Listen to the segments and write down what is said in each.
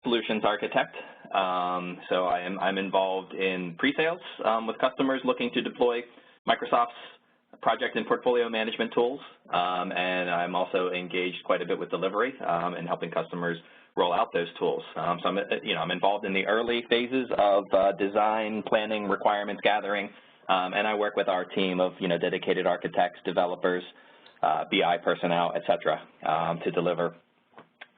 solutions architect. So I'm involved in pre-sales with customers looking to deploy Microsoft's project and portfolio management tools, and I'm also engaged quite a bit with delivery and helping customers roll out those tools. So I'm involved in the early phases of design, planning, requirements gathering, and I work with our team of dedicated architects, developers, BI personnel, et cetera, to deliver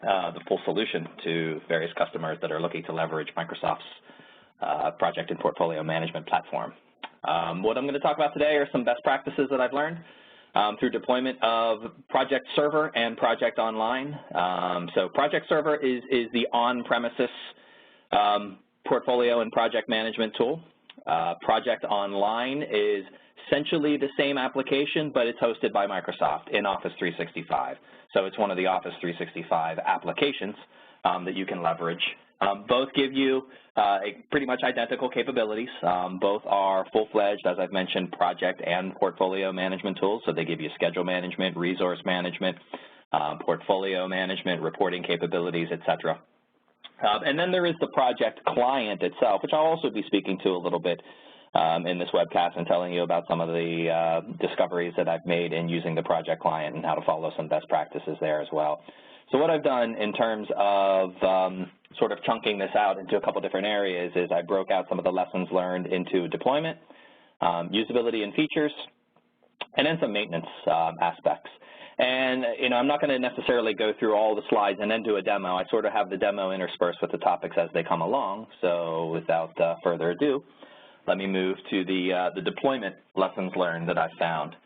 the full solution to various customers that are looking to leverage Microsoft's project and portfolio management platform. What I'm going to talk about today are some best practices that I've learned through deployment of Project Server and Project Online. So Project Server is the on-premises portfolio and project management tool. Project Online is essentially the same application, but it's hosted by Microsoft in Office 365. So it's one of the Office 365 applications that you can leverage. Both give you pretty much identical capabilities. Both are full-fledged, as I've mentioned, project and portfolio management tools. So they give you schedule management, resource management, portfolio management, reporting capabilities, et cetera. And then there is the project client itself, which I'll also be speaking to a little bit in this webcast and telling you about some of the discoveries that I've made in using the project client and how to follow some best practices there as well. So what I've done in terms of sort of chunking this out into a couple different areas is I broke out some of the lessons learned into deployment, usability and features, and then some maintenance aspects. And, I'm not going to necessarily go through all the slides and then do a demo. I sort of have the demo interspersed with the topics as they come along. So without further ado, let me move to the deployment lessons learned that I found.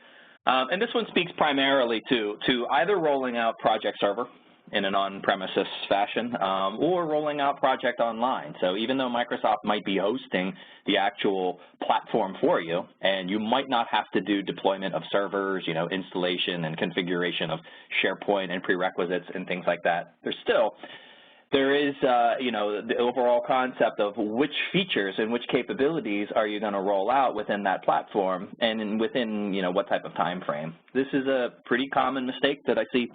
And this one speaks primarily to either rolling out Project Server in an on-premises fashion or rolling out Project Online. So even though Microsoft might be hosting the actual platform for you, and you might not have to do deployment of servers, installation and configuration of SharePoint and prerequisites and things like that, there is, the overall concept of which features and which capabilities are you going to roll out within that platform and within, what type of time frame. This is a pretty common mistake that I see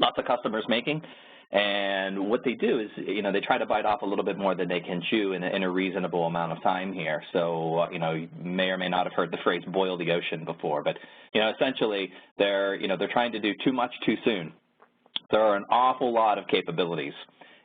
lots of customers making, and what they do is, they try to bite off a little bit more than they can chew in a reasonable amount of time here. So, you may or may not have heard the phrase boil the ocean before, but, essentially they're trying to do too much too soon. There are an awful lot of capabilities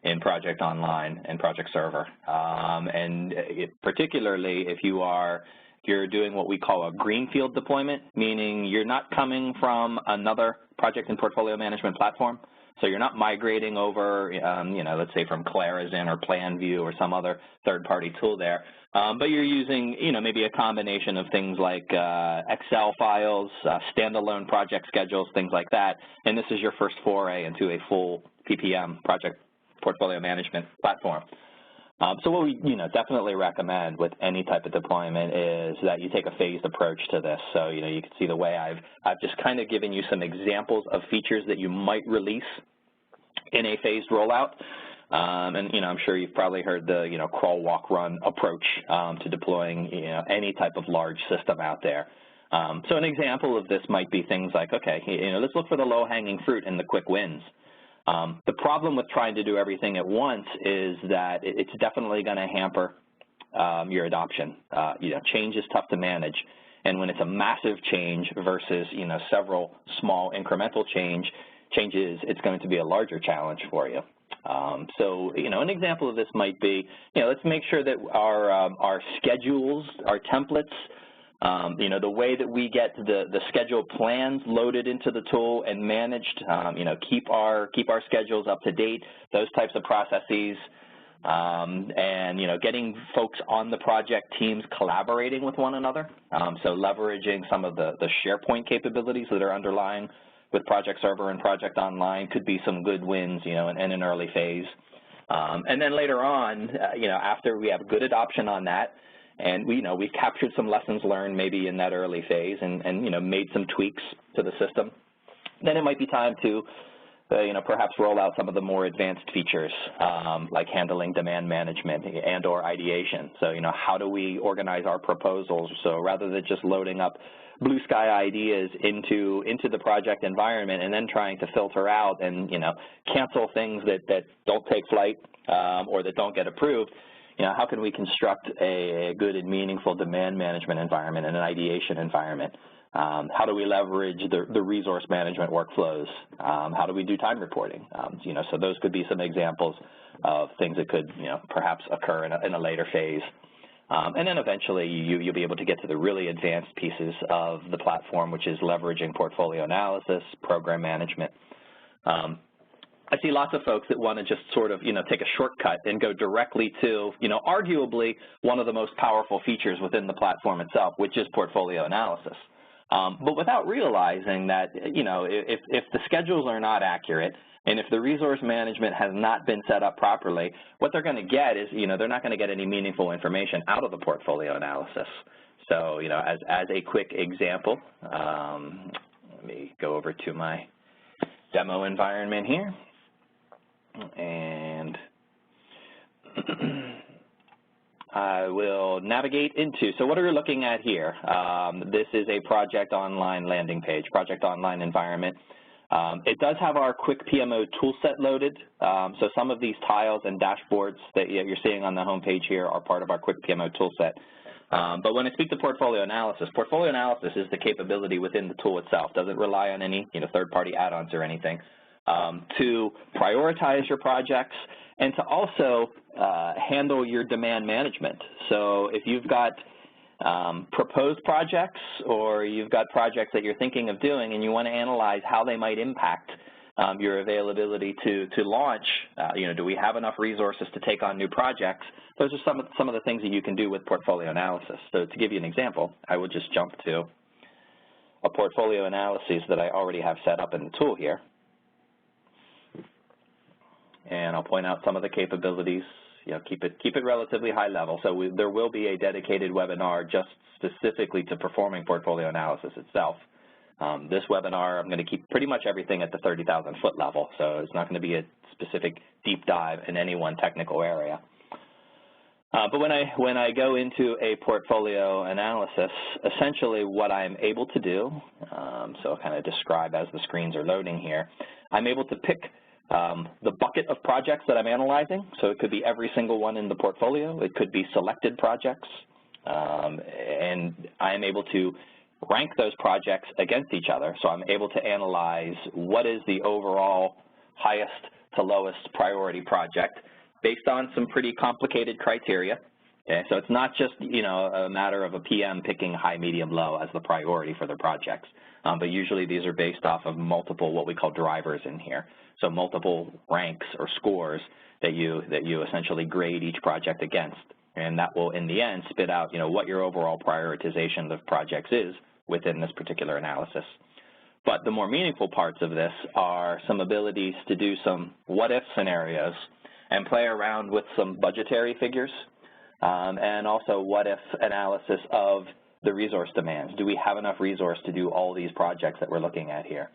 in Project Online and Project Server, and particularly if you're doing what we call a greenfield deployment, meaning you're not coming from another project and portfolio management platform. So you're not migrating over, let's say from Clarizen or PlanView or some other third-party tool there, but you're using, maybe a combination of things like Excel files, standalone project schedules, things like that, and this is your first foray into a full PPM, project portfolio management platform. So what we definitely recommend with any type of deployment is that you take a phased approach to this. So you can see the way I've just kind of given you some examples of features that you might release in a phased rollout. And I'm sure you've probably heard the crawl, walk, run approach to deploying any type of large system out there. So an example of this might be things like, okay, let's look for the low-hanging fruit and the quick wins. The problem with trying to do everything at once is that it's definitely going to hamper your adoption. Change is tough to manage, and when it's a massive change versus several small incremental changes, it's going to be a larger challenge for you. So an example of this might be let's make sure that our schedules, our templates, the way that we get the schedule plans loaded into the tool and managed, keep our schedules up to date, those types of processes, and getting folks on the project teams collaborating with one another. So leveraging some of the SharePoint capabilities that are underlying with Project Server and Project Online could be some good wins, in an early phase. And then later on, after we have good adoption on that, and we've captured some lessons learned maybe in that early phase and made some tweaks to the system, then it might be time to perhaps roll out some of the more advanced features like handling demand management and or ideation. So, how do we organize our proposals? So rather than just loading up blue sky ideas into the project environment and then trying to filter out and, cancel things that don't take flight or that don't get approved, how can we construct a good and meaningful demand management environment and an ideation environment? How do we leverage the resource management workflows? How do we do time reporting? So those could be some examples of things that could, perhaps occur in a later phase. And then eventually you'll be able to get to the really advanced pieces of the platform, which is leveraging portfolio analysis, program management. I see lots of folks that want to just sort of, take a shortcut and go directly to, arguably one of the most powerful features within the platform itself, which is portfolio analysis. But without realizing that, if the schedules are not accurate and if the resource management has not been set up properly, what they're going to get is, they're not going to get any meaningful information out of the portfolio analysis. So, as a quick example, let me go over to my demo environment here. And I will navigate into, so what are we looking at here? This is a Project Online landing page, Project Online environment. It does have our quick PMO toolset loaded, so some of these tiles and dashboards that you're seeing on the home page here are part of our quick PMO toolset. But when I speak to portfolio analysis is the capability within the tool itself. Doesn't rely on any third-party add-ons or anything. To prioritize your projects and to also handle your demand management. So if you've got proposed projects or you've got projects that you're thinking of doing and you want to analyze how they might impact your availability to launch, do we have enough resources to take on new projects? Those are some of the things that you can do with portfolio analysis. So to give you an example, I will just jump to a portfolio analysis that I already have set up in the tool here. And I'll point out some of the capabilities, keep it relatively high level. So there will be a dedicated webinar just specifically to performing portfolio analysis itself. This webinar, I'm going to keep pretty much everything at the 30,000-foot level, so it's not going to be a specific deep dive in any one technical area. But when I go into a portfolio analysis, essentially what I'm able to do, so I'll kind of describe as the screens are loading here, I'm able to pick the bucket of projects that I'm analyzing. So it could be every single one in the portfolio. It could be selected projects. And I'm able to rank those projects against each other. So I'm able to analyze what is the overall highest to lowest priority project based on some pretty complicated criteria. Okay, so it's not just, a matter of a PM picking high, medium, low as the priority for their projects. But usually these are based off of multiple what we call drivers in here. So multiple ranks or scores that you essentially grade each project against. And that will, in the end, spit out, what your overall prioritization of projects is within this particular analysis. But the more meaningful parts of this are some abilities to do some what-if scenarios and play around with some budgetary figures and also what-if analysis of the resource demands. Do we have enough resource to do all these projects that we're looking at here?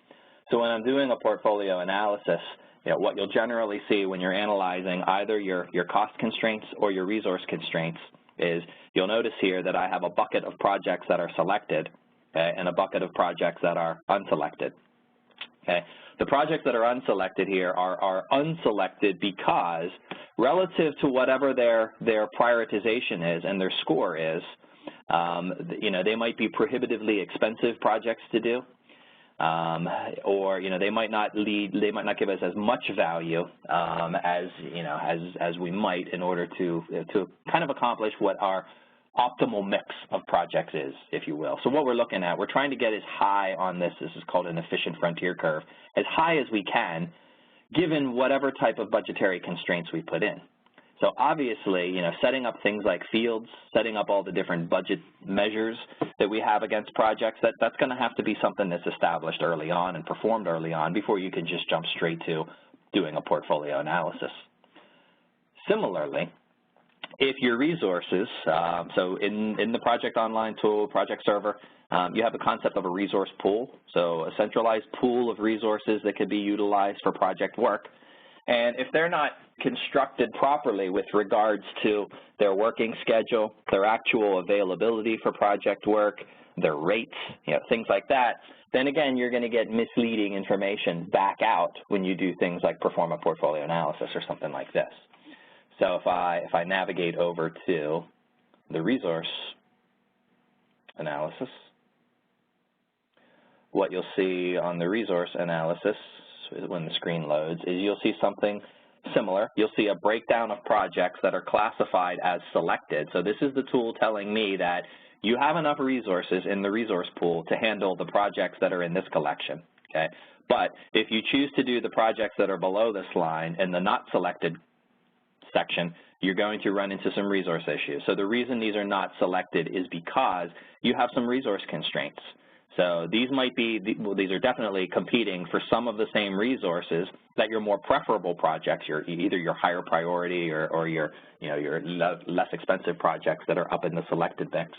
So when I'm doing a portfolio analysis, what you'll generally see when you're analyzing either your cost constraints or your resource constraints is you'll notice here that I have a bucket of projects that are selected, okay, and a bucket of projects that are unselected. Okay. The projects that are unselected here are unselected because relative to whatever their prioritization is and their score is, they might be prohibitively expensive projects to do, or they might not give us as much value as we might in order to kind of accomplish what our optimal mix of projects is, if you will. So what we're looking at, we're trying to get as high on this is called an efficient frontier curve, as high as we can, given whatever type of budgetary constraints we put in. So obviously, setting up things like fields, setting up all the different budget measures that we have against projects, that's going to have to be something that's established early on and performed early on before you can just jump straight to doing a portfolio analysis. Similarly, If your resources, so in the Project Online tool, Project Server, you have the concept of a resource pool, so a centralized pool of resources that could be utilized for project work. And if they're not constructed properly with regards to their working schedule, their actual availability for project work, their rates, things like that, then again, you're going to get misleading information back out when you do things like perform a portfolio analysis or something like this. So if I navigate over to the resource analysis, what you'll see on the resource analysis when the screen loads is you'll see something similar. You'll see a breakdown of projects that are classified as selected. So this is the tool telling me that you have enough resources in the resource pool to handle the projects that are in this collection, okay? But if you choose to do the projects that are below this line in the not selected section, you're going to run into some resource issues. So the reason these are not selected is because you have some resource constraints. So these might be, well, these are definitely competing for some of the same resources that your more preferable projects, either your higher priority or your less expensive projects that are up in the selected mix.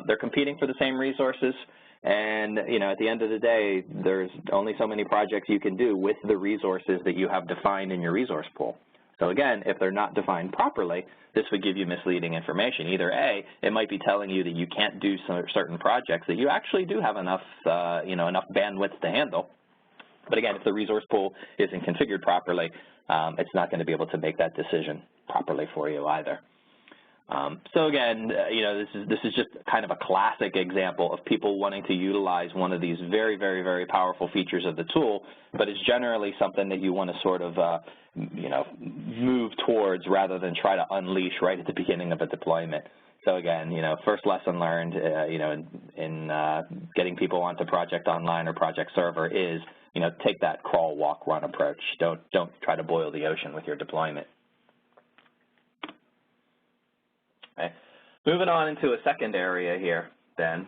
They're competing for the same resources, and at the end of the day, there's only so many projects you can do with the resources that you have defined in your resource pool. So again, if they're not defined properly, this would give you misleading information. Either A, it might be telling you that you can't do certain projects that you actually do have enough, enough bandwidth to handle. But again, if the resource pool isn't configured properly, it's not going to be able to make that decision properly for you either. So again, this is just kind of a classic example of people wanting to utilize one of these very, very, very powerful features of the tool, but it's generally something that you want to sort of, move towards rather than try to unleash right at the beginning of a deployment. So again, first lesson learned, in getting people onto Project Online or Project Server is, take that crawl, walk, run approach. Don't try to boil the ocean with your deployment. Okay. Moving on into a second area here then,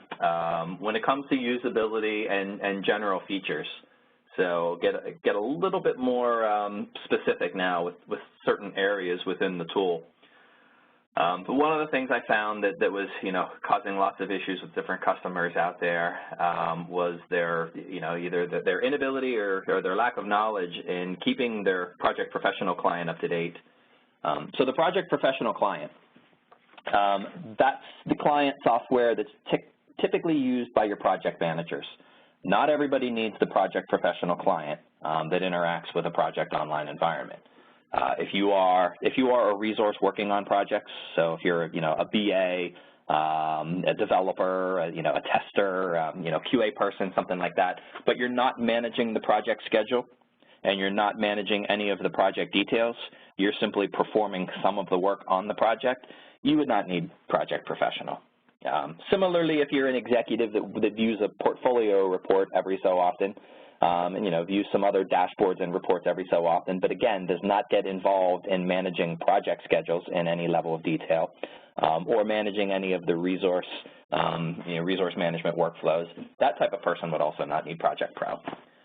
when it comes to usability and general features. So get a little bit more specific now with certain areas within the tool. But one of the things I found that was, causing lots of issues with different customers out there was their, either their inability or their lack of knowledge in keeping their Project Professional client up to date. So the Project Professional client, that's the client software that's typically used by your project managers. Not everybody needs the Project Professional client that interacts with a Project Online environment. If you are a resource working on projects, so if you're a BA, a developer, a tester, QA person, something like that, but you're not managing the project schedule and you're not managing any of the project details, you're simply performing some of the work on the project, you would not need Project Professional. Similarly, if you're an executive that views a portfolio report every so often, and views some other dashboards and reports every so often, but again, does not get involved in managing project schedules in any level of detail, or managing any of the resource management workflows, that type of person would also not need Project Pro.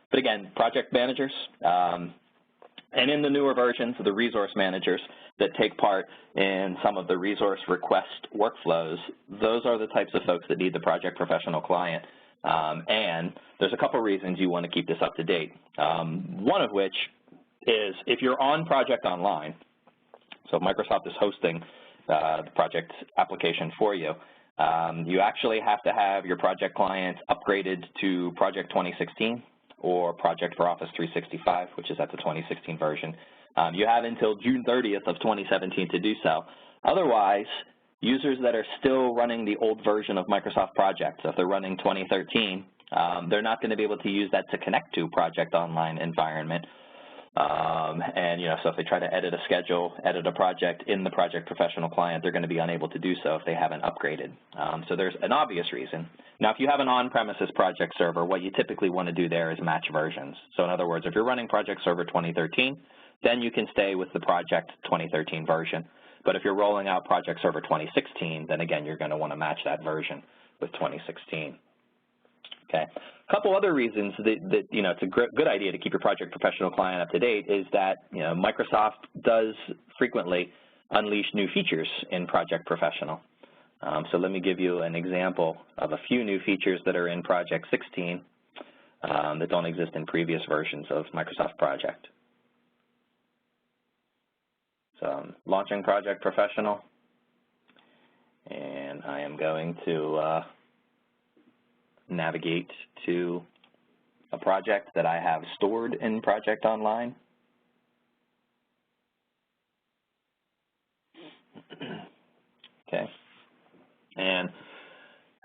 But again, project managers, and in the newer versions, the resource managers that take part in some of the resource request workflows, those are the types of folks that need the Project Professional client. And there's a couple reasons you want to keep this up to date. One of which is if you're on Project Online, so Microsoft is hosting the project application for you, you actually have to have your project client upgraded to Project 2016 or Project for Office 365, which is at the 2016 version. You have until June 30th of 2017 to do so. Otherwise, users that are still running the old version of Microsoft Project, so if they're running 2013, they're not going to be able to use that to connect to Project Online environment. So if they try to edit a schedule, edit a project in the Project Professional client, they're going to be unable to do so if they haven't upgraded. So there's an obvious reason. Now, if you have an on-premises project server, what you typically want to do there is match versions. So in other words, if you're running Project Server 2013, then you can stay with the Project 2013 version. But if you're rolling out Project Server 2016, then again, you're going to want to match that version with 2016. Okay. A couple other reasons that it's a good idea to keep your Project Professional client up to date is that Microsoft does frequently unleash new features in Project Professional. So let me give you an example of a few new features that are in Project 16 that don't exist in previous versions of Microsoft Project. So I'm launching Project Professional, and I am going to navigate to a project that I have stored in Project Online. Okay, and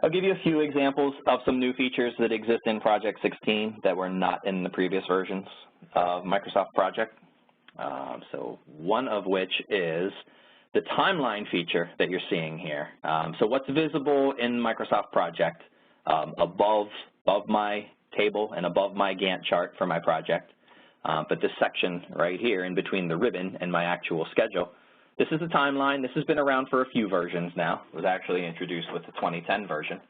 I'll give you a few examples of some new features that exist in Project 16 that were not in the previous versions of Microsoft Project. So one of which is the timeline feature that you're seeing here. So what's visible in Microsoft Project above my table and above my Gantt chart for my project, but this section right here in between the ribbon and my actual schedule, this is the timeline. This has been around for a few versions now. It was actually introduced with the 2010 version.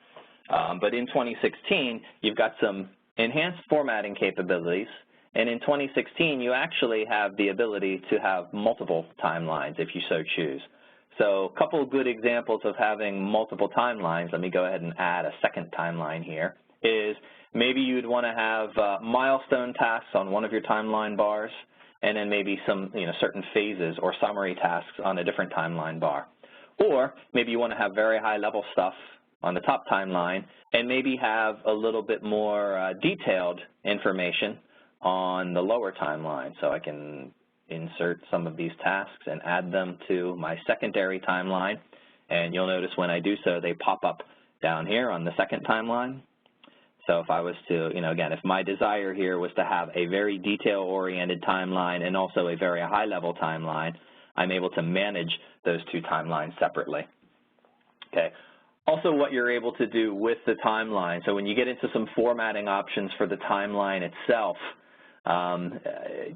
But in 2016, you've got some enhanced formatting capabilities. And in 2016, you actually have the ability to have multiple timelines if you so choose. So a couple of good examples of having multiple timelines, let me go ahead and add a second timeline here, is maybe you'd want to have milestone tasks on one of your timeline bars, and then maybe some certain phases or summary tasks on a different timeline bar. Or maybe you want to have very high-level stuff on the top timeline and maybe have a little bit more detailed information on the lower timeline. So I can insert some of these tasks and add them to my secondary timeline. And you'll notice when I do so, they pop up down here on the second timeline. So if I was to, again, if my desire here was to have a very detail-oriented timeline and also a very high-level timeline, I'm able to manage those two timelines separately. Okay. Also, what you're able to do with the timeline, so when you get into some formatting options for the timeline itself,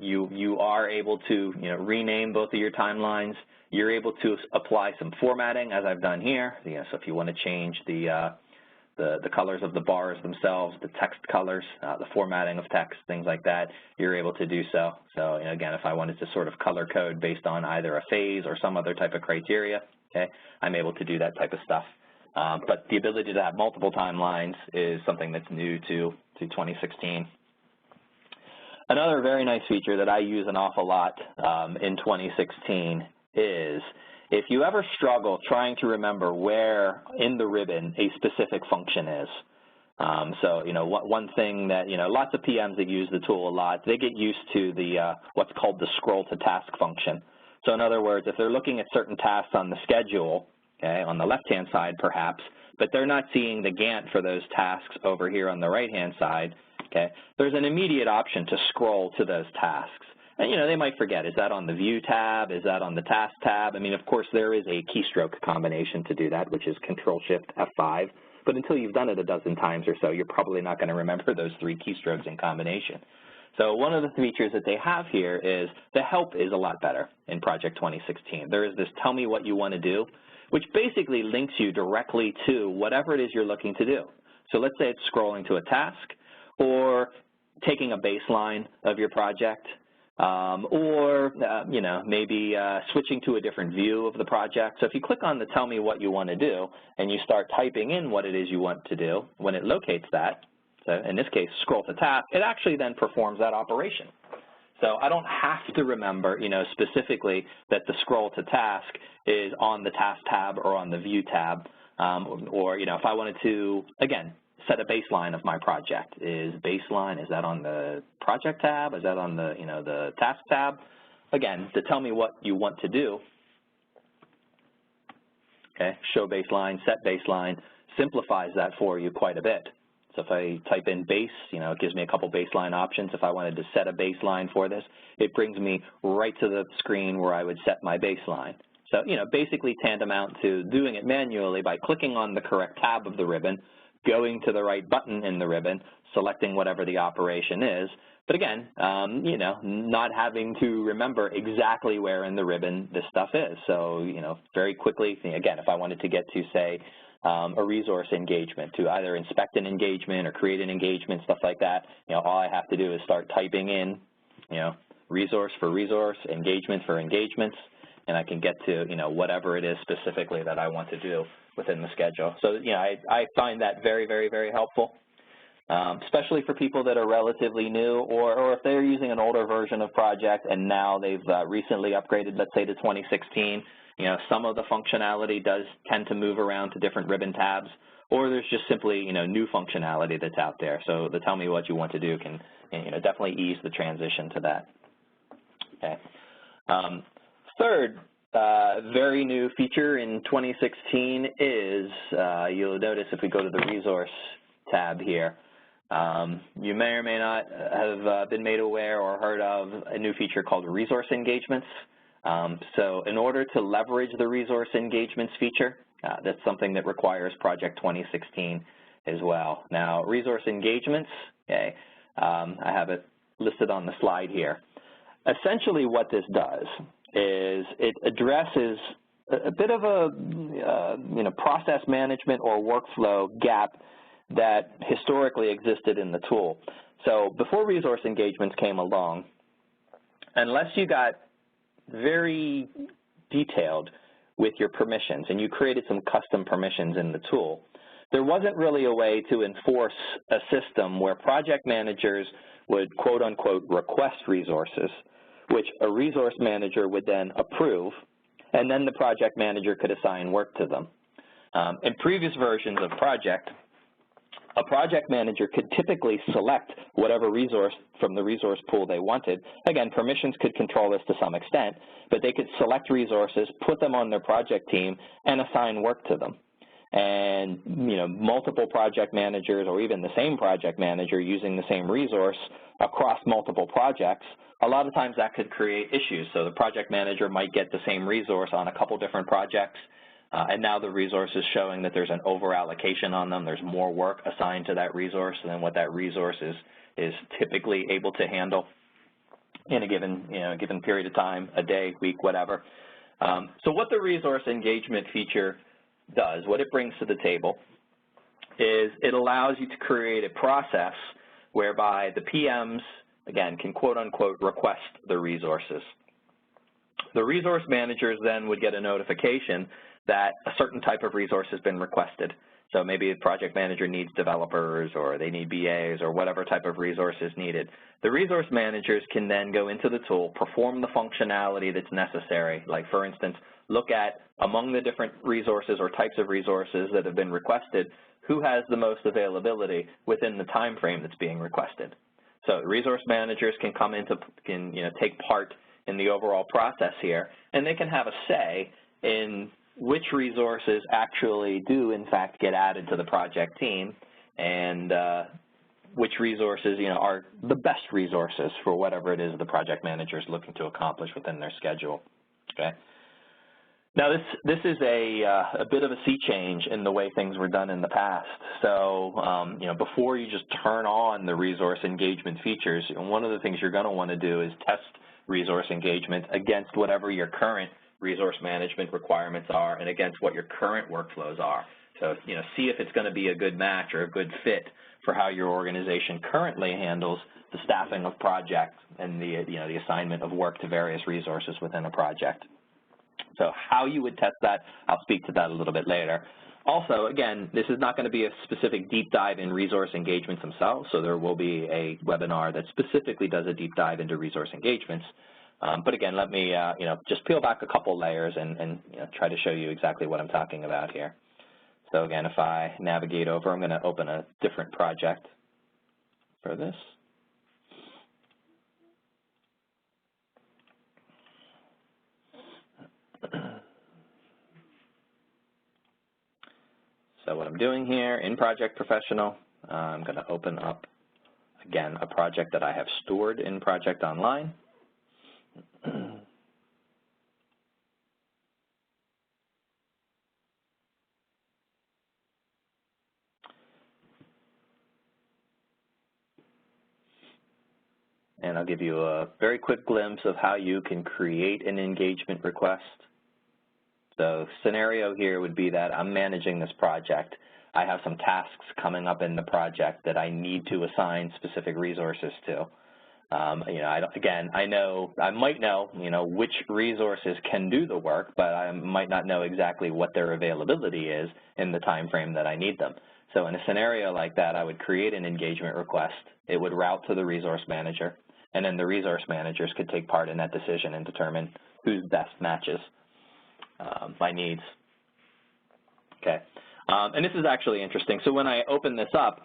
you are able to rename both of your timelines. You're able to apply some formatting, as I've done here. So if you want to change the colors of the bars themselves, the text colors, the formatting of text, things like that, you're able to do so. So again, if I wanted to sort of color code based on either a phase or some other type of criteria, okay, I'm able to do that type of stuff. But the ability to have multiple timelines is something that's new to 2016. Another very nice feature that I use an awful lot in 2016 is if you ever struggle trying to remember where in the ribbon a specific function is. So one thing that lots of PMs that use the tool a lot, they get used to the what's called the scroll to task function. So in other words, if they're looking at certain tasks on the schedule, okay, on the left-hand side perhaps, but they're not seeing the Gantt for those tasks over here on the right-hand side, okay, there's an immediate option to scroll to those tasks. And, they might forget, is that on the View tab? Is that on the Task tab? I mean, of course, there is a keystroke combination to do that, which is Control-Shift-F5. But until you've done it a dozen times or so, you're probably not going to remember those three keystrokes in combination. So one of the features that they have here is the help is a lot better in Project 2016. There is this tell me what you want to do, which basically links you directly to whatever it is you're looking to do. So let's say it's scrolling to a task or taking a baseline of your project, or maybe switching to a different view of the project. So if you click on the tell me what you want to do and you start typing in what it is you want to do, when it locates that, so in this case scroll to task, it actually then performs that operation. So I don't have to remember specifically that the scroll to task is on the Task tab or on the View tab, or if I wanted to, again, set a baseline of my project. Is that on the Project tab? Is that on the, the Task tab? Again, to tell me what you want to do, okay, show baseline, set baseline, simplifies that for you quite a bit. So if I type in base, it gives me a couple baseline options. If I wanted to set a baseline for this, it brings me right to the screen where I would set my baseline. So, basically tantamount to doing it manually by clicking on the correct tab of the ribbon, going to the right button in the ribbon, selecting whatever the operation is. But again, not having to remember exactly where in the ribbon this stuff is. So, very quickly, again, if I wanted to get to, say, a resource engagement, to either inspect an engagement or create an engagement, stuff like that, all I have to do is start typing in, resource for resource, engagement for engagements, and I can get to, whatever it is specifically that I want to do within the schedule. So, I find that very, very, very helpful, especially for people that are relatively new, or if they're using an older version of project and now they've recently upgraded, let's say to 2016. Some of the functionality does tend to move around to different ribbon tabs, or there's just simply, new functionality that's out there. So the tell me what you want to do can, definitely ease the transition to that. Okay. Third very new feature in 2016 is, you'll notice if we go to the resource tab here, you may or may not have been made aware or heard of a new feature called resource engagements. So in order to leverage the resource engagements feature, that's something that requires Project 2016 as well. Now, resource engagements, okay, I have it listed on the slide here. Essentially what this does is it addresses a bit of a process management or workflow gap that historically existed in the tool. So before resource engagements came along, unless you got very detailed with your permissions and you created some custom permissions in the tool, there wasn't really a way to enforce a system where project managers would quote-unquote request resources, which a resource manager would then approve, and then the project manager could assign work to them. In previous versions of project, a project manager could typically select whatever resource from the resource pool they wanted. Again, permissions could control this to some extent, but they could select resources, put them on their project team, and assign work to them. And, multiple project managers or even the same project manager using the same resource across multiple projects, a lot of times that could create issues. So the project manager might get the same resource on a couple different projects, and now the resource is showing that there's an over-allocation on them. There's more work assigned to that resource than what that resource is typically able to handle in a given period of time, a day, week, whatever. So what the resource engagement feature does, what it brings to the table, is it allows you to create a process whereby the PMs, again, can quote-unquote request the resources. The resource managers then would get a notification that a certain type of resource has been requested. So maybe the project manager needs developers or they need BAs or whatever type of resource is needed. The resource managers can then go into the tool, perform the functionality that's necessary, like for instance, look at among the different resources or types of resources that have been requested, who has the most availability within the time frame that's being requested. So resource managers can come into, take part in the overall process here, and they can have a say in which resources actually do, in fact, get added to the project team, and which resources, are the best resources for whatever it is the project manager is looking to accomplish within their schedule. Okay. Now, this is a bit of a sea change in the way things were done in the past. So, before you just turn on the resource engagement features, one of the things you're going to want to do is test resource engagement against whatever your current resource management requirements are and against what your current workflows are. So, see if it's going to be a good match or a good fit for how your organization currently handles the staffing of projects and the assignment of work to various resources within a project. So how you would test that, I'll speak to that a little bit later. Also, again, this is not going to be a specific deep dive in resource engagements themselves, so there will be a webinar that specifically does a deep dive into resource engagements. But again, let me just peel back a couple layers and try to show you exactly what I'm talking about here. So again, if I navigate over, I'm going to open a different project for this. So what I'm doing here in Project Professional, I'm going to open up, again, a project that I have stored in Project Online. And I'll give you a very quick glimpse of how you can create an engagement request. So scenario here would be that I'm managing this project. I have some tasks coming up in the project that I need to assign specific resources to. I might know, which resources can do the work, but I might not know exactly what their availability is in the time frame that I need them. So in a scenario like that, I would create an engagement request. It would route to the resource manager, and then the resource managers could take part in that decision and determine who best matches my needs. Okay, and this is actually interesting. So when I open this up,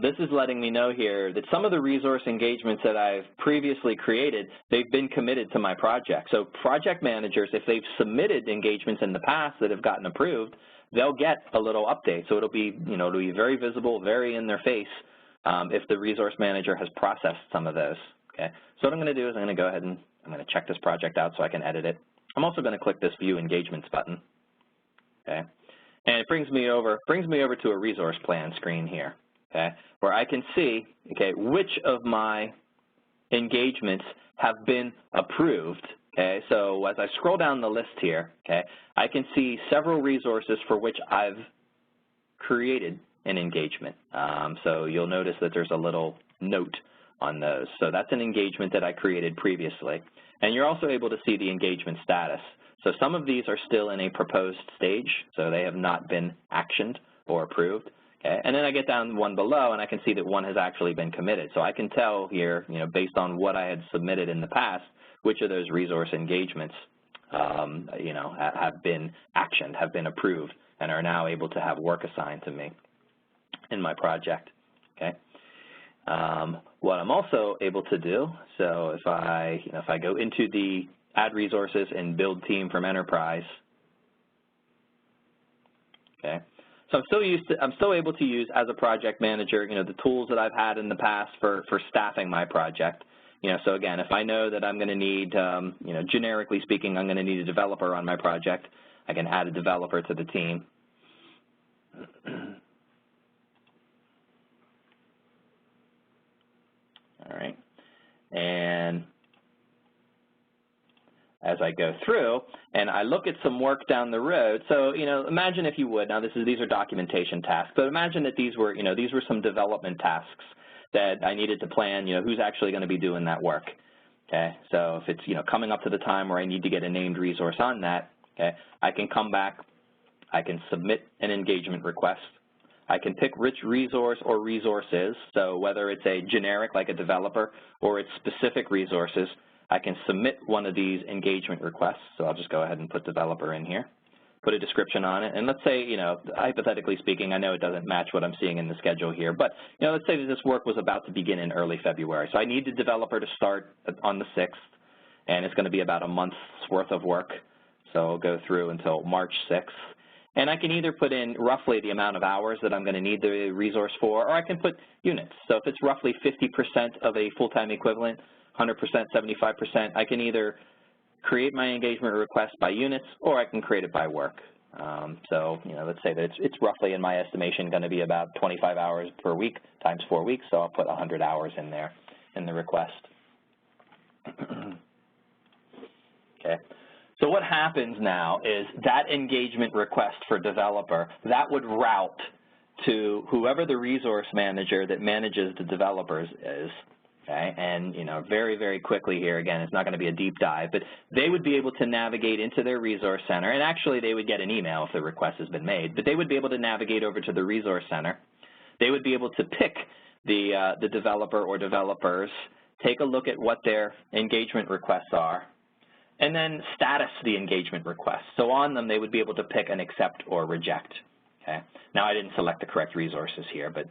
this is letting me know here that some of the resource engagements that I've previously created, they've been committed to my project. So project managers, if they've submitted engagements in the past that have gotten approved, they'll get a little update. So it'll be, it'll be very visible, very in their face if the resource manager has processed some of those. Okay. So what I'm going to do is I'm going to go ahead and I'm going to check this project out so I can edit it. I'm also going to click this View Engagements button. Okay. And it brings me over to a resource plan screen here. Okay, where I can see, okay, which of my engagements have been approved. Okay, so as I scroll down the list here, okay, I can see several resources for which I've created an engagement. So you'll notice that there's a little note on those. So that's an engagement that I created previously. And you're also able to see the engagement status. So some of these are still in a proposed stage, so they have not been actioned or approved. Okay, and then I get down one below and I can see that one has actually been committed. So I can tell here, based on what I had submitted in the past, which of those resource engagements, have been actioned, have been approved, and are now able to have work assigned to me in my project. Okay. What I'm also able to do, so if I go into the Add Resources and Build Team from Enterprise, okay. So I'm still able to use as a project manager, the tools that I've had in the past for staffing my project. So again, if I know that I'm going to need, generically speaking, I'm going to need a developer on my project, I can add a developer to the team. All right, and as I go through and I look at some work down the road, so imagine if you would, now these are documentation tasks, but imagine that these were some development tasks that I needed to plan, who's actually going to be doing that work. Okay, so if it's coming up to the time where I need to get a named resource on that, okay, I can come back, I can submit an engagement request. I can pick which resource or resources, so whether it's a generic like a developer or it's specific resources, I can submit one of these engagement requests. So I'll just go ahead and put developer in here, put a description on it, and let's say, hypothetically speaking, I know it doesn't match what I'm seeing in the schedule here, but let's say that this work was about to begin in early February. So I need the developer to start on the 6th, and it's going to be about a month's worth of work. So I'll go through until March 6th. And I can either put in roughly the amount of hours that I'm going to need the resource for, or I can put units. So if it's roughly 50% of a full-time equivalent, 100%, 75%, I can either create my engagement request by units or I can create it by work. So, let's say that it's roughly, in my estimation, going to be about 25 hours per week times 4 weeks, so I'll put 100 hours in there in the request. Okay. So what happens now is that engagement request for developer, that would route to whoever the resource manager that manages the developers is. Okay, and very, very quickly here, again, it's not going to be a deep dive, but they would be able to navigate into their resource center, and actually they would get an email if the request has been made, but they would be able to navigate over to the resource center. They would be able to pick the developer or developers, take a look at what their engagement requests are, and then status the engagement request. So on them, they would be able to pick an accept or reject. Okay. Now I didn't select the correct resources here, but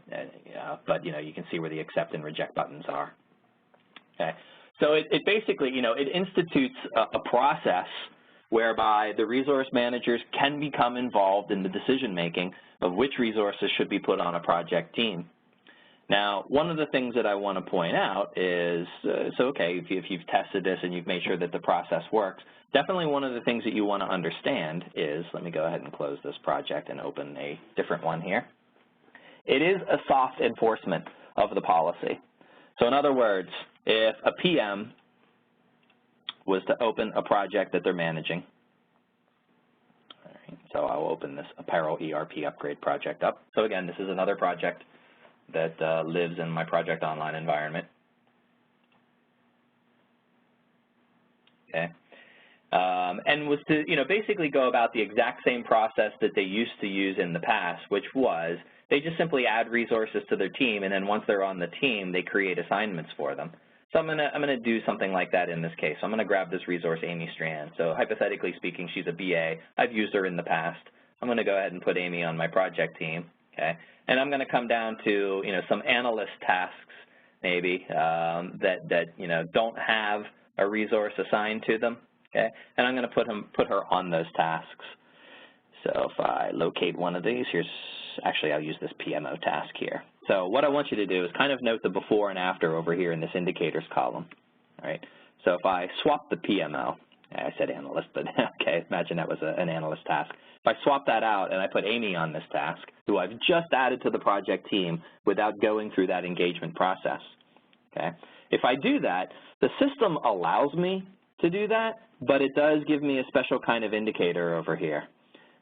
you can see where the accept and reject buttons are. Okay. So it basically, it institutes a process whereby the resource managers can become involved in the decision making of which resources should be put on a project team. Now, one of the things that I want to point out is, okay, if you've tested this and you've made sure that the process works, definitely one of the things that you want to understand is, let me go ahead and close this project and open a different one here. It is a soft enforcement of the policy. So in other words, if a PM was to open a project that they're managing, all right, so I'll open this Apparel ERP upgrade project up. So again, this is another project that lives in my Project Online environment. was to, basically go about the exact same process that they used to use in the past, which was they just simply add resources to their team, and then once they're on the team, they create assignments for them. So I'm gonna do something like that in this case. So I'm gonna grab this resource, Amy Strand. So hypothetically speaking, she's a BA. I've used her in the past. I'm gonna go ahead and put Amy on my project team, okay? And I'm gonna come down to, some analyst tasks maybe that don't have a resource assigned to them, okay? And I'm gonna put her on those tasks. So if I locate one of these, actually I'll use this PMO task here. So what I want you to do is kind of note the before and after over here in this indicators column, all right? So if I swap the PMO, I said analyst, but okay, imagine that was an analyst task. If I swap that out and I put Amy on this task, who I've just added to the project team without going through that engagement process, okay? If I do that, the system allows me to do that, but it does give me a special kind of indicator over here.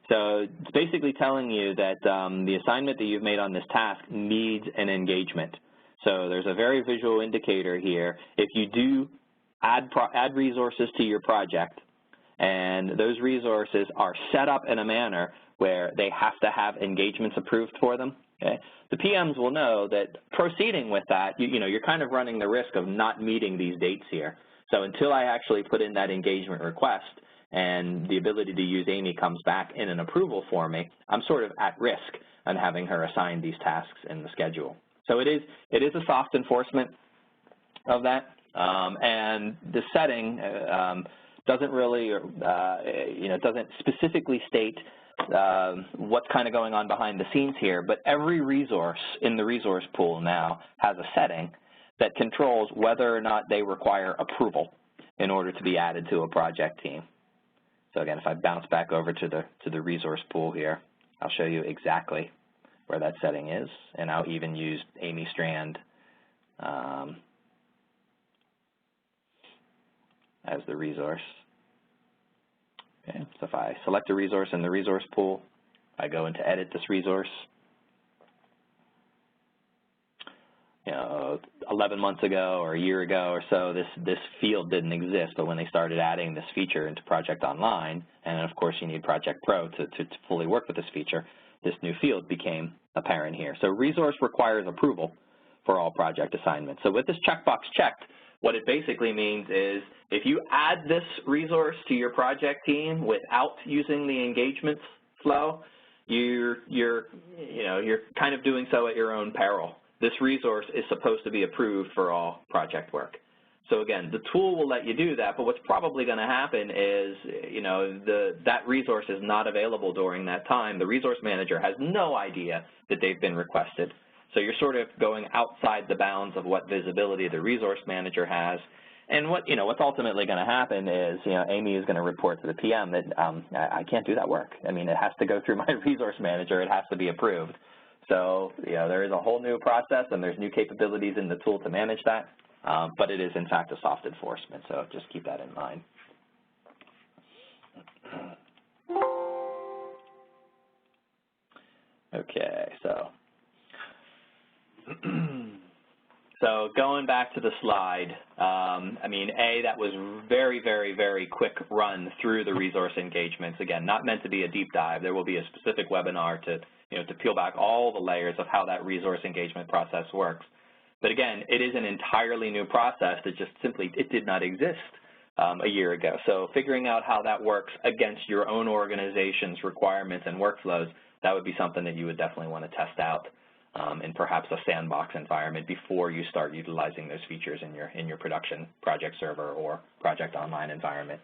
So it's basically telling you that the assignment that you've made on this task needs an engagement. So there's a very visual indicator here. If you do add resources to your project, and those resources are set up in a manner where they have to have engagements approved for them, okay, the PMs will know that proceeding with that, you're kind of running the risk of not meeting these dates here. So until I actually put in that engagement request, and the ability to use Amy comes back in an approval for me, I'm sort of at risk on having her assign these tasks in the schedule. So it is a soft enforcement of that, and the setting doesn't really, doesn't specifically state what's kind of going on behind the scenes here, but every resource in the resource pool now has a setting that controls whether or not they require approval in order to be added to a project team. So again, if I bounce back over to the resource pool here, I'll show you exactly where that setting is, and I'll even use Amy Strand as the resource. Okay, so if I select a resource in the resource pool, I go into edit this resource. 11 months ago or a year ago or so, this field didn't exist, but when they started adding this feature into Project Online, and of course you need Project Pro to fully work with this feature, this new field became apparent here. So resource requires approval for all project assignments. So with this checkbox checked, what it basically means is if you add this resource to your project team without using the engagements flow, you're kind of doing so at your own peril. This resource is supposed to be approved for all project work. So again, the tool will let you do that, but what's probably going to happen is, that resource is not available during that time. The resource manager has no idea that they've been requested. So you're sort of going outside the bounds of what visibility the resource manager has. And what's ultimately going to happen is, Amy is going to report to the PM that I can't do that work. I mean, it has to go through my resource manager. It has to be approved. So, there is a whole new process, and there's new capabilities in the tool to manage that, but it is, in fact, a soft enforcement, so just keep that in mind. Okay, so going back to the slide, that was very, very, very quick run through the resource engagements. Again, not meant to be a deep dive. There will be a specific webinar to peel back all the layers of how that resource engagement process works. But again, it is an entirely new process that just simply, it did not exist a year ago. So figuring out how that works against your own organization's requirements and workflows, that would be something that you would definitely want to test out in perhaps a sandbox environment before you start utilizing those features in your production project server or Project Online environment.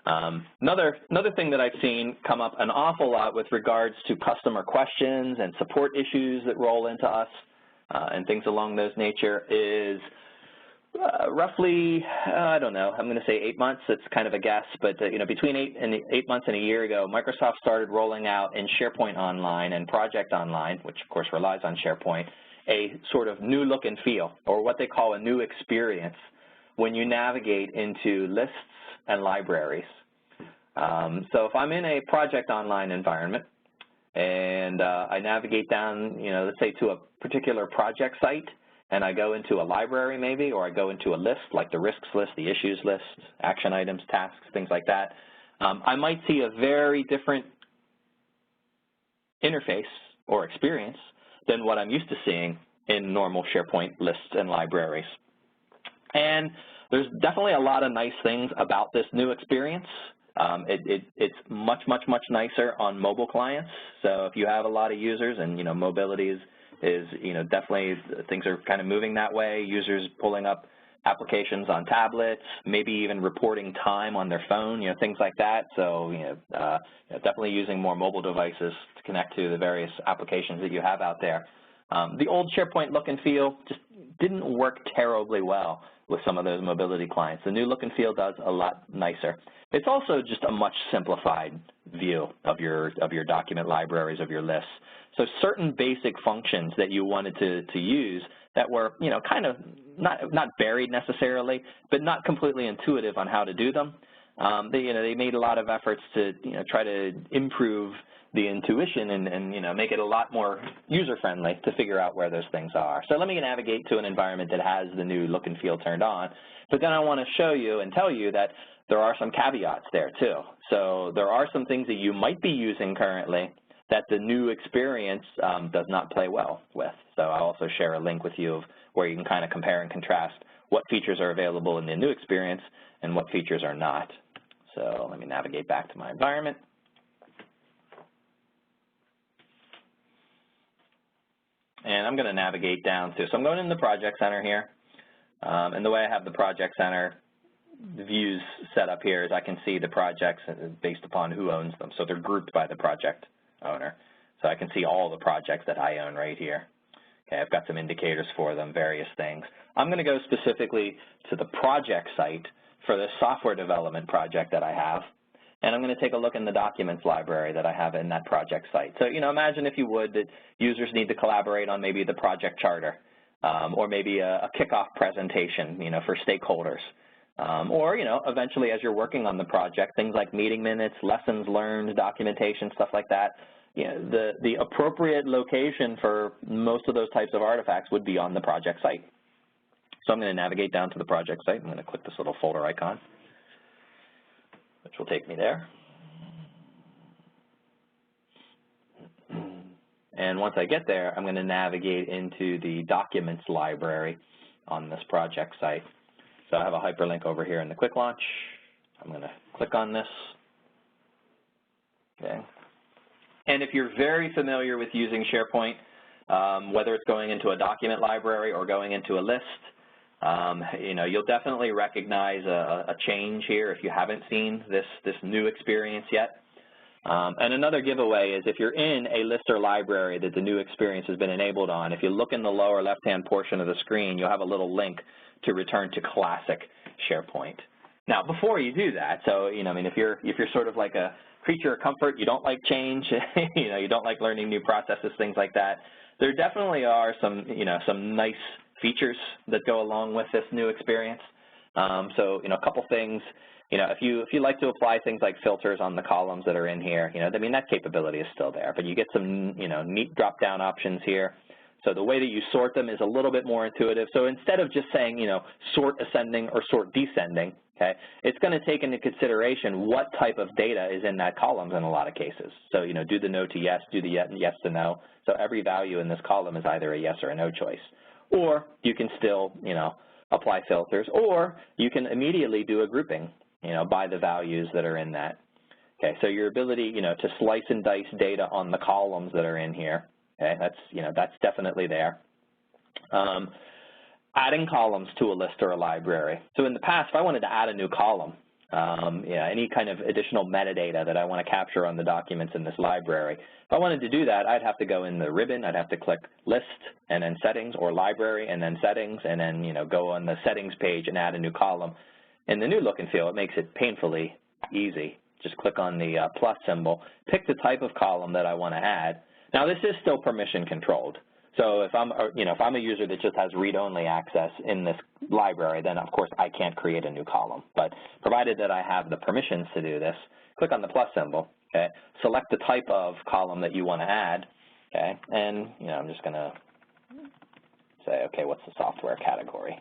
Another thing that I've seen come up an awful lot with regards to customer questions and support issues that roll into us and things along those nature is roughly, I don't know, I'm going to say 8 months. It's kind of a guess, but between 8 months and a year ago, Microsoft started rolling out in SharePoint Online and Project Online, which of course relies on SharePoint, a sort of new look and feel, or what they call a new experience when you navigate into lists and libraries. So if I'm in a Project Online environment and I navigate down, let's say to a particular project site, and I go into a library maybe, or I go into a list like the risks list, the issues list, action items, tasks, things like that, I might see a very different interface or experience than what I'm used to seeing in normal SharePoint lists and libraries. And there's definitely a lot of nice things about this new experience. It's much, much, much nicer on mobile clients. So if you have a lot of users and, mobility is definitely things are kind of moving that way, users pulling up applications on tablets, maybe even reporting time on their phone, things like that. So, definitely using more mobile devices to connect to the various applications that you have out there. The old SharePoint look and feel just didn't work terribly well with some of those mobility clients. The new look and feel does a lot nicer. It's also just a much simplified view of your document libraries, of your lists. So certain basic functions that you wanted to use that were, kind of not buried necessarily, but not completely intuitive on how to do them. They made a lot of efforts to, try to improve the intuition and make it a lot more user-friendly to figure out where those things are. So let me navigate to an environment that has the new look and feel turned on, but then I want to show you and tell you that there are some caveats there too. So there are some things that you might be using currently that the new experience does not play well with. So I'll also share a link with you of where you can kind of compare and contrast what features are available in the new experience and what features are not. So let me navigate back to my environment. And I'm going to navigate down to, so I'm going in the Project Center here. And the way I have the Project Center views set up here is I can see the projects based upon who owns them. So they're grouped by the project owner. So I can see all the projects that I own right here. Okay, I've got some indicators for them, various things. I'm going to go specifically to the project site for the software development project that I have. And I'm going to take a look in the documents library that I have in that project site. So, imagine if you would that users need to collaborate on maybe the project charter or maybe a kickoff presentation, for stakeholders. Or, eventually as you're working on the project, things like meeting minutes, lessons learned, documentation, stuff like that, the appropriate location for most of those types of artifacts would be on the project site. So I'm going to navigate down to the project site. I'm going to click this little folder icon, which will take me there. And once I get there, I'm going to navigate into the documents library on this project site. So I have a hyperlink over here in the quick launch. I'm going to click on this. Okay. And if you're very familiar with using SharePoint, whether it's going into a document library or going into a list, you'll definitely recognize a change here if you haven't seen this new experience yet. And another giveaway is if you're in a list or library that the new experience has been enabled on, if you look in the lower left-hand portion of the screen, you'll have a little link to return to classic SharePoint. Now, before you do that, so if you're sort of like a creature of comfort, you don't like change, you don't like learning new processes, things like that, there definitely are some nice features that go along with this new experience. So, a couple things. If you like to apply things like filters on the columns that are in here, that capability is still there. But you get some, neat drop-down options here. So the way that you sort them is a little bit more intuitive. So instead of just saying, sort ascending or sort descending, okay, it's going to take into consideration what type of data is in that column in a lot of cases. So, do the no to yes, do the yes to no. So every value in this column is either a yes or a no choice. Or you can still, apply filters, or you can immediately do a grouping, by the values that are in that. Okay, so your ability, to slice and dice data on the columns that are in here, okay, that's definitely there. Adding columns to a list or a library. So in the past, if I wanted to add a new column, any kind of additional metadata that I want to capture on the documents in this library, if I wanted to do that, I'd have to go in the ribbon, I'd have to click List, and then Settings, or Library, and then Settings, and then go on the Settings page and add a new column. In the new look and feel, it makes it painfully easy. Just click on the plus symbol, pick the type of column that I want to add. Now, this is still permission controlled. So if I'm a user that just has read-only access in this library, then of course I can't create a new column. But provided that I have the permissions to do this, click on the plus symbol. Okay, select the type of column that you want to add. Okay, and I'm just going to say, okay, what's the software category?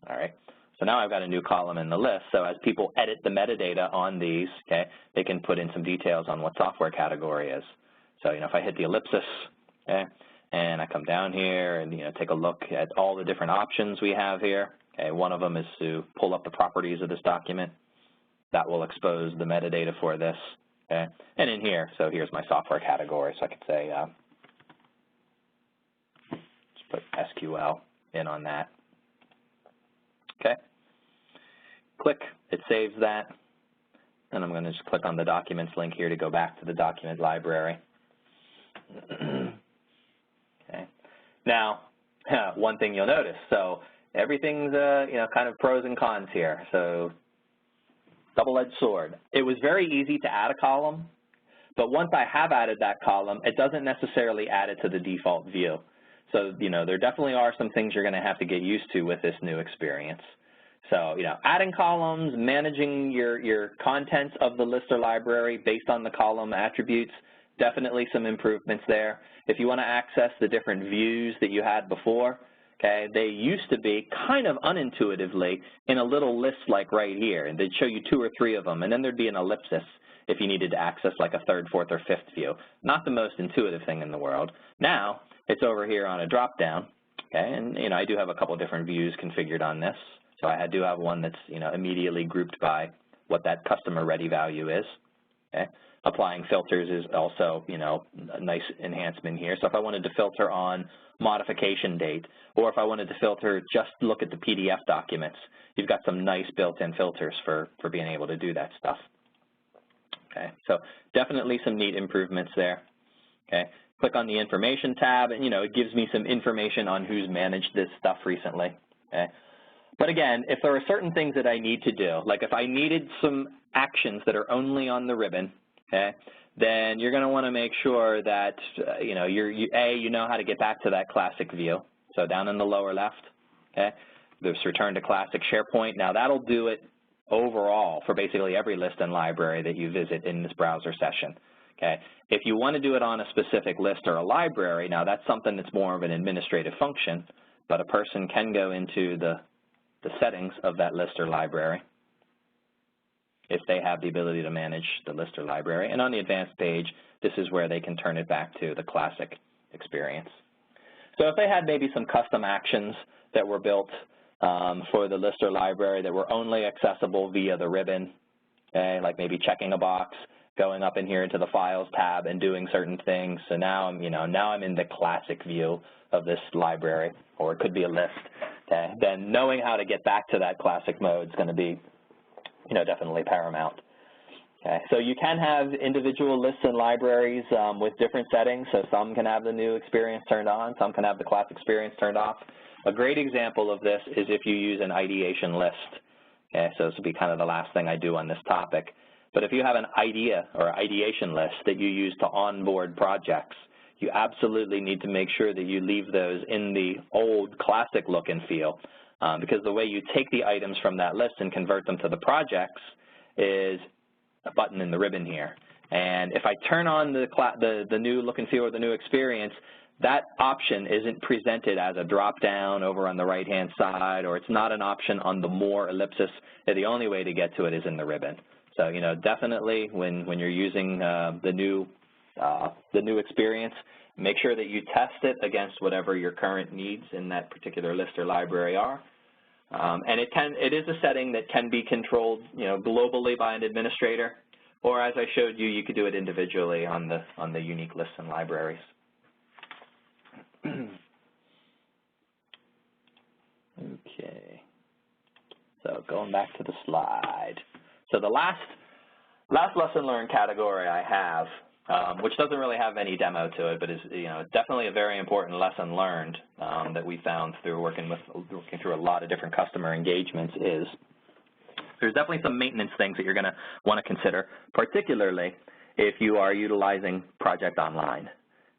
All right. So now I've got a new column in the list. So as people edit the metadata on these, okay, they can put in some details on what software category is. So, if I hit the ellipsis, okay, and I come down here and, take a look at all the different options we have here. Okay, one of them is to pull up the properties of this document. That will expose the metadata for this. Okay, and in here, so here's my software category. So I could say, just put SQL in on that. Okay. Click, it saves that, and I'm going to just click on the documents link here to go back to the document library. Okay. Now, one thing you'll notice, so everything's kind of pros and cons here. So double-edged sword. It was very easy to add a column, but once I have added that column, it doesn't necessarily add it to the default view. So, there definitely are some things you're going to have to get used to with this new experience. So, adding columns, managing your contents of the list or library based on the column attributes, definitely some improvements there. If you want to access the different views that you had before, okay, they used to be kind of unintuitively in a little list like right here, and they'd show you 2 or 3 of them, and then there'd be an ellipsis if you needed to access like a 3rd, 4th, or 5th view. Not the most intuitive thing in the world. Now, it's over here on a drop-down, okay, and, I do have a couple different views configured on this. So I do have one that's, immediately grouped by what that customer-ready value is, okay. Applying filters is also, a nice enhancement here. So if I wanted to filter on modification date, or if I wanted to filter just look at the PDF documents, you've got some nice built-in filters for being able to do that stuff. Okay, so definitely some neat improvements there. Okay, click on the information tab, and it gives me some information on who's managed this stuff recently. Okay, but again, if there are certain things that I need to do, like if I needed some actions that are only on the ribbon, okay, then you're going to want to make sure that you know how to get back to that classic view. So down in the lower left, okay, this return to classic SharePoint. Now that'll do it overall for basically every list and library that you visit in this browser session. Okay. If you want to do it on a specific list or a library, now that's something that's more of an administrative function, but a person can go into the settings of that list or library if they have the ability to manage the list or library. And on the advanced page, this is where they can turn it back to the classic experience. So if they had maybe some custom actions that were built for the list or library that were only accessible via the ribbon, okay, like maybe checking a box, going up in here into the Files tab and doing certain things. So now I'm, now I'm in the classic view of this library, or it could be a list. Okay, then knowing how to get back to that classic mode is going to be, definitely paramount. Okay, so you can have individual lists and libraries with different settings. So some can have the new experience turned on, some can have the classic experience turned off. A great example of this is if you use an ideation list. Okay, so this will be kind of the last thing I do on this topic. But if you have an idea or ideation list that you use to onboard projects, you absolutely need to make sure that you leave those in the old classic look and feel, because the way you take the items from that list and convert them to the projects is a button in the ribbon here. And if I turn on the new look and feel or the new experience, that option isn't presented as a drop-down over on the right-hand side, or it's not an option on the More ellipsis. The only way to get to it is in the ribbon. So, definitely when you're using the new experience, make sure that you test it against whatever your current needs in that particular list or library are. And it is a setting that can be controlled, globally by an administrator, or as I showed you, you could do it individually on the unique lists and libraries. Okay. So going back to the slide. So the last lesson learned category I have, which doesn't really have any demo to it, but is definitely a very important lesson learned that we found through working through a lot of different customer engagements, is there's definitely some maintenance things that you're going to want to consider, particularly if you are utilizing Project Online.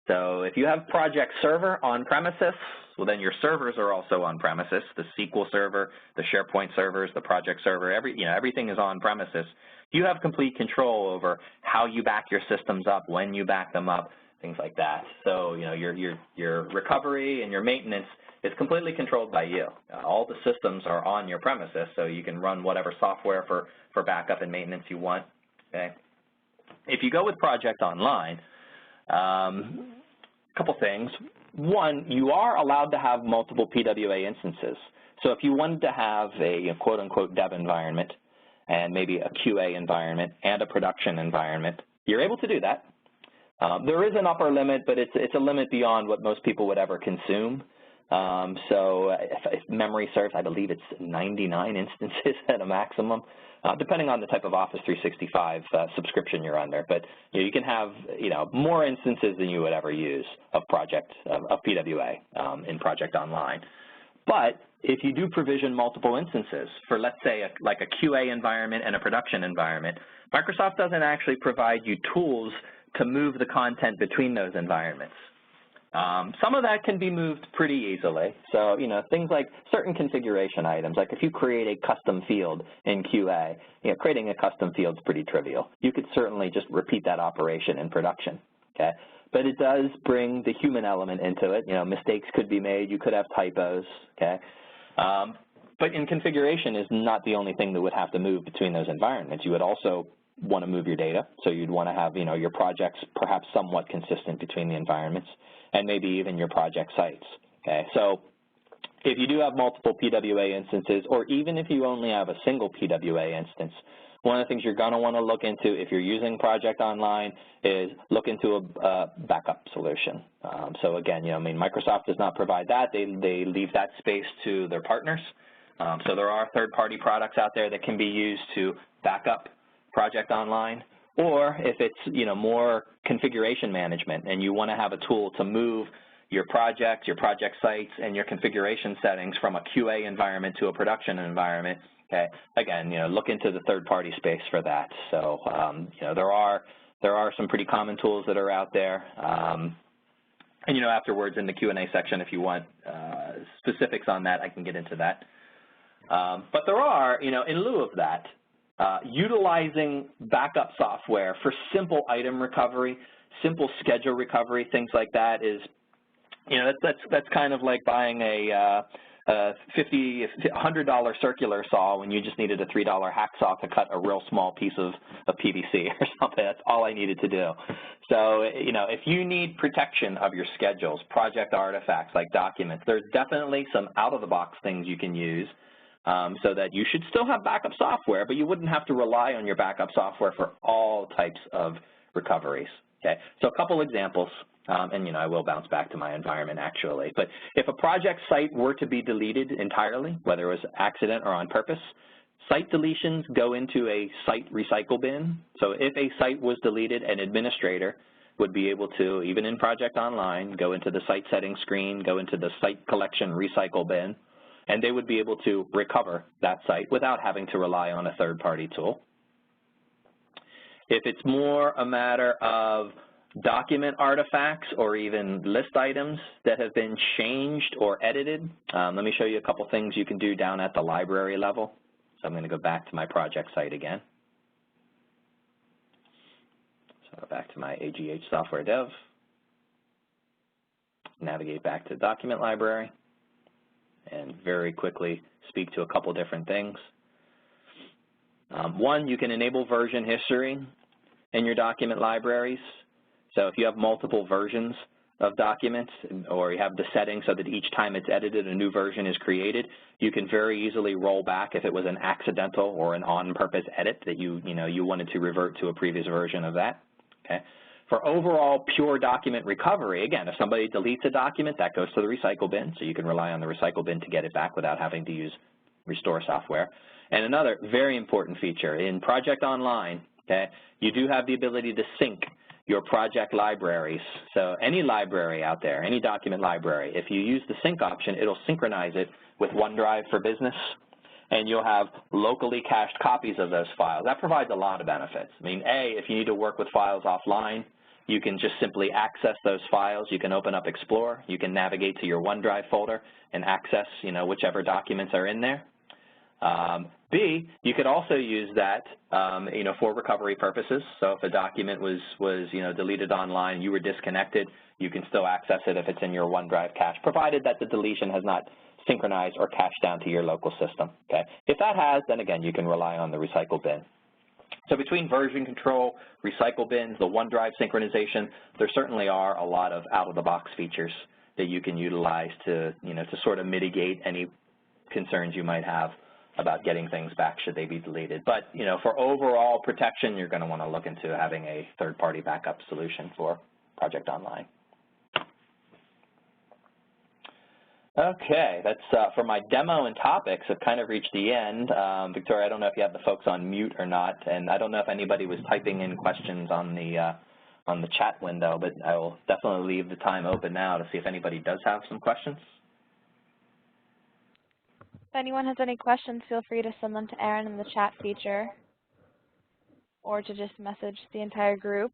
So if you have Project Server on premises, well, then your servers are also on premises. The SQL server, the SharePoint servers, the project server, everything is on premises. You have complete control over how you back your systems up, when you back them up, things like that. So, your recovery and your maintenance is completely controlled by you. All the systems are on your premises, so you can run whatever software for backup and maintenance you want. Okay. If you go with Project Online, a couple things. One, you are allowed to have multiple PWA instances. So if you wanted to have a quote-unquote dev environment and maybe a QA environment and a production environment, you're able to do that. There is an upper limit, but it's a limit beyond what most people would ever consume. So if memory serves, I believe it's 99 instances at a maximum, depending on the type of Office 365 subscription you're under. But you can have more instances than you would ever use of PWA in Project Online. But if you do provision multiple instances for, let's say, like a QA environment and a production environment, Microsoft doesn't actually provide you tools to move the content between those environments. Some of that can be moved pretty easily. So, things like certain configuration items, like if you create a custom field in QA, creating a custom field is pretty trivial. You could certainly just repeat that operation in production, okay? But it does bring the human element into it. Mistakes could be made. You could have typos, okay? But in configuration is not the only thing that would have to move between those environments. You would also want to move your data, so you'd want to have, your projects perhaps somewhat consistent between the environments, and maybe even your project sites, okay? So if you do have multiple PWA instances, or even if you only have a single PWA instance, one of the things you're going to want to look into if you're using Project Online is look into a backup solution. So again, Microsoft does not provide that. They leave that space to their partners. So there are third-party products out there that can be used to back up Project Online. Or if it's, more configuration management and you want to have a tool to move your project sites, and your configuration settings from a QA environment to a production environment, okay, again, look into the third-party space for that. So, there are some pretty common tools that are out there. And, afterwards in the Q&A section, if you want specifics on that, I can get into that. But there are, in lieu of that, utilizing backup software for simple item recovery, simple schedule recovery, things like that is, that's kind of like buying a $100 circular saw when you just needed a $3 hacksaw to cut a real small piece of PVC or something. That's all I needed to do. So, if you need protection of your schedules, project artifacts like documents, there's definitely some out-of-the-box things you can use. So that you should still have backup software, but you wouldn't have to rely on your backup software for all types of recoveries. Okay, so a couple examples, and I will bounce back to my environment actually. But if a project site were to be deleted entirely, whether it was accident or on purpose, site deletions go into a site recycle bin. So if a site was deleted, an administrator would be able to, even in Project Online, go into the site settings screen, go into the site collection recycle bin, and they would be able to recover that site without having to rely on a third-party tool. If it's more a matter of document artifacts or even list items that have been changed or edited, let me show you a couple things you can do down at the library level. So I'm going to go back to my project site again. So back to my AGH software dev. Navigate back to the document library and very quickly speak to a couple different things. One, you can enable version history in your document libraries. So if you have multiple versions of documents, or you have the settings so that each time it's edited, a new version is created, you can very easily roll back if it was an accidental or an on-purpose edit that you wanted to revert to a previous version of that. Okay. For overall pure document recovery, again, if somebody deletes a document, that goes to the recycle bin, so you can rely on the recycle bin to get it back without having to use restore software. And another very important feature, in Project Online, okay, you do have the ability to sync your project libraries. So any library out there, any document library, if you use the sync option, it'll synchronize it with OneDrive for Business, and you'll have locally cached copies of those files. That provides a lot of benefits. I mean, A, if you need to work with files offline, you can just simply access those files. You can open up Explorer. You can navigate to your OneDrive folder and access, whichever documents are in there. B, you could also use that, for recovery purposes. So if a document was deleted online, you were disconnected, you can still access it if it's in your OneDrive cache, provided that the deletion has not synchronized or cached down to your local system. Okay. If that has, then again, you can rely on the recycle bin. So between version control, recycle bins, the OneDrive synchronization, there certainly are a lot of out-of-the-box features that you can utilize to, to sort of mitigate any concerns you might have about getting things back should they be deleted. But, for overall protection, you're going to want to look into having a third-party backup solution for Project Online. Okay, that's for my demo and topics. I've kind of reached the end. Victoria, I don't know if you have the folks on mute or not, and I don't know if anybody was typing in questions on the chat window, but I will definitely leave the time open now to see if anybody does have some questions. If anyone has any questions, feel free to send them to Aaron in the chat feature or to just message the entire group.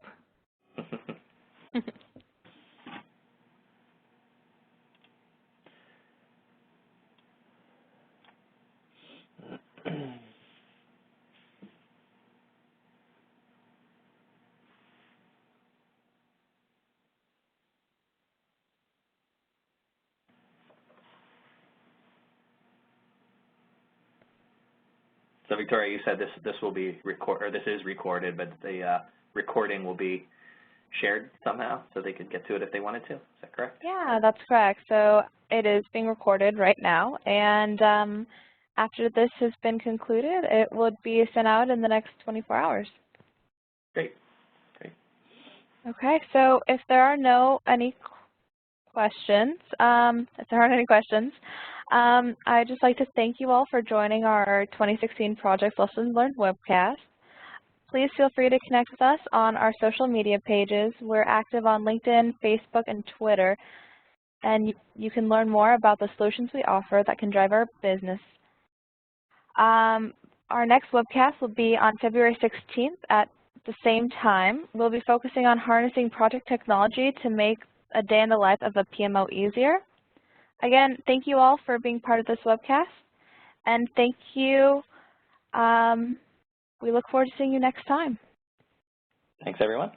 So Victoria, you said this will be this is recorded, but the recording will be shared somehow, so they could get to it if they wanted to. Is that correct? Yeah, that's correct. So it is being recorded right now, and after this has been concluded, it would be sent out in the next 24 hours. Great. Great. Okay, so if there are any questions, I'd just like to thank you all for joining our 2016 Project Lessons Learned webcast. Please feel free to connect with us on our social media pages. We're active on LinkedIn, Facebook, and Twitter, and you can learn more about the solutions we offer that can drive our business. Our next webcast will be on February 16th at the same time. We'll be focusing on harnessing project technology to make a day in the life of a PMO easier. Again, thank you all for being part of this webcast, and thank you. We look forward to seeing you next time. Thanks, everyone.